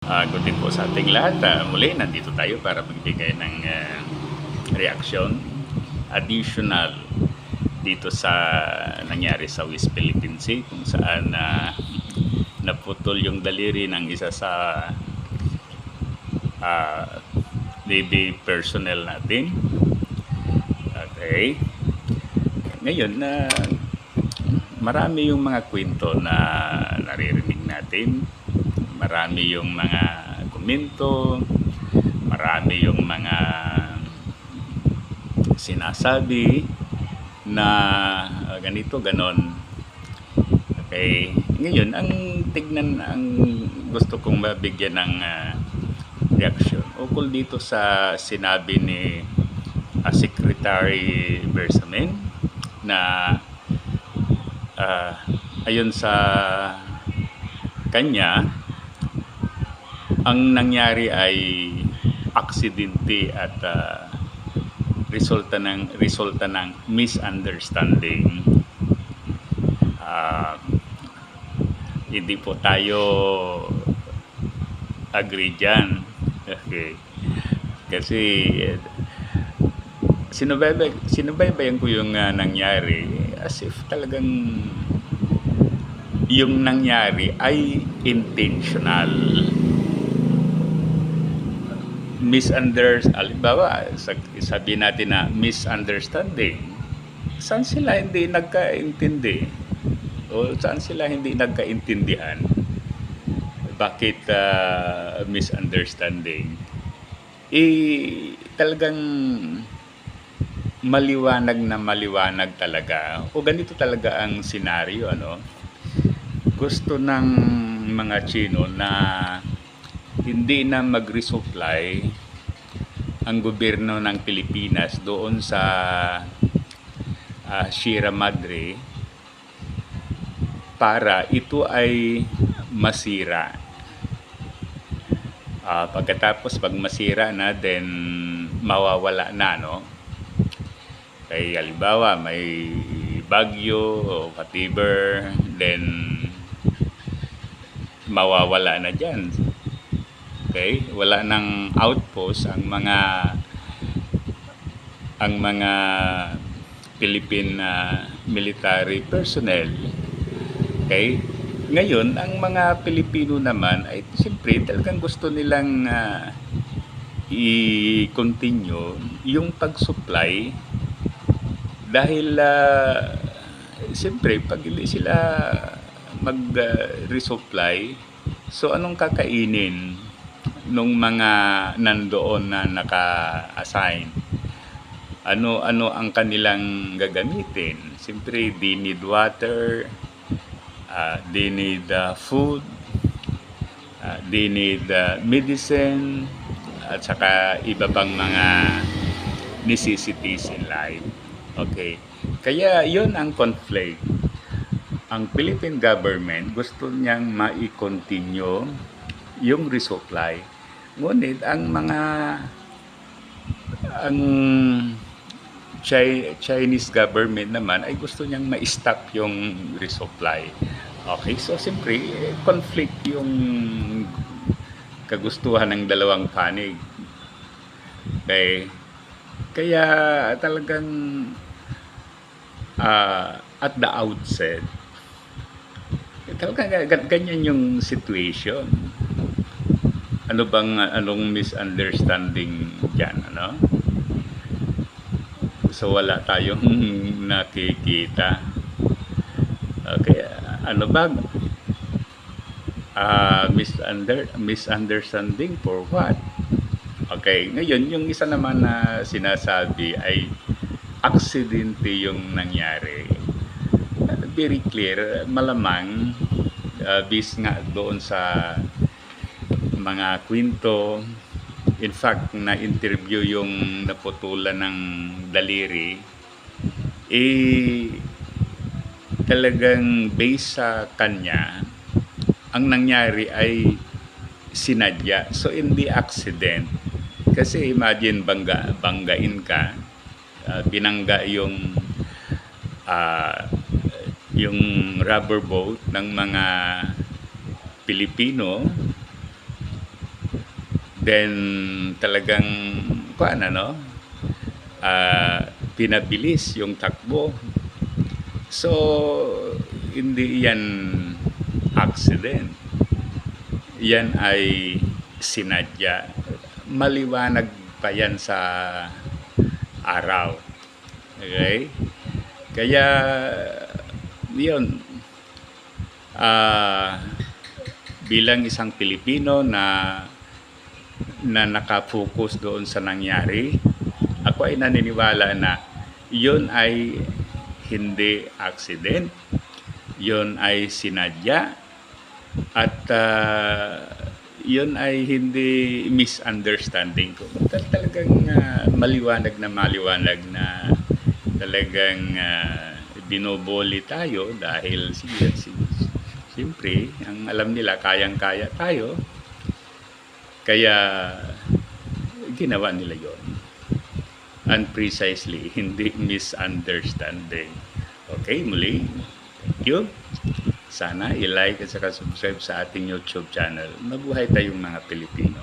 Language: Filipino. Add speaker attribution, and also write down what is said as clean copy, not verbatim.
Speaker 1: Good din po sa ating lahat. Muli, nandito tayo para magbigay ng reaksyon additional dito sa nangyari sa West Philippine Sea kung saan naputol yung daliri ng isa sa Navy personnel natin. Okay. Ngayon, marami yung mga kwento na naririnig natin. Marami yung mga komento, marami yung mga sinasabi na ganito, ganon. Okay. Ngayon, ang gusto kong mabigyan ng reaksyon ukol dito sa sinabi ni Secretary Bersamin na ayon sa kanya, ang nangyari ay aksidente at resulta ng misunderstanding. Hindi po tayo agree dyan. Okay. Kasi sinubaybayan ko yung nangyari as if talagang yung nangyari ay intentional. Halimbawa, sabi natin na misunderstanding, saan sila hindi nagkaintindi? O saan sila hindi nagkaintindihan? Bakit misunderstanding? Talagang maliwanag talaga. O ganito talaga ang senaryo, ano? Gusto ng mga Chino na hindi na mag-resupply ang gobyerno ng Pilipinas doon sa Sierra Madre para ito ay masira. Pagkatapos pag masira na, then mawawala na, no? Kaya halimbawa may bagyo o whatever, then mawawala na dyan. Okay? Wala nang outpost ang mga Philippine military personnel. Okay? Ngayon, ang mga Pilipino naman ay siyempre talagang gusto nilang i-continue yung pag-supply dahil siyempre pag hindi sila mag-resupply, so anong kakainin nung mga nandoon na naka-assign? Ano ang kanilang gagamitin? Siyempre, they need water, they need food, they need medicine, at saka iba pang mga necessities in life. Okay. Kaya yun ang conflict. Ang Philippine government gusto niyang ma-continue yung resupply. Ngunit ang Chinese government naman ay gusto niyang ma-stop yung resupply. Okay, so siyempre conflict yung kagustuhan ng dalawang panig. Okay. Kaya talagang at the outset, talagang ganyan yung situation. Anong misunderstanding dyan, ano? So wala tayong nakikita. Okay, ano ba? Misunderstanding for what? Okay, ngayon yung isa naman na sinasabi ay aksidente yung nangyari. Very clear, malamang based nga doon sa mga kwento. In fact, na-interview yung naputulan ng daliri, talagang based sa kanya, ang nangyari ay sinadya. So, in the accident, kasi imagine banggain ka, binangga yung rubber boat ng mga Pilipino, Then talagang pinabilis yung takbo. So hindi yan accident. Yan ay sinadya. Maliwanag pa yan sa araw. Okay? Kaya yun, bilang isang Pilipino na nakafocus doon sa nangyari, ako ay naniniwala na yun ay hindi accident, yun ay sinadya, at yun ay hindi misunderstanding ko. Talagang maliwanag na talagang binoboli tayo dahil siyempre, ang alam nila kayang-kaya tayo. Kaya ginawa nila yon. And precisely, hindi misunderstanding. Okay, muli. Thank you. Sana i-like at saka subscribe sa ating YouTube channel. Mabuhay tayong mga Pilipino.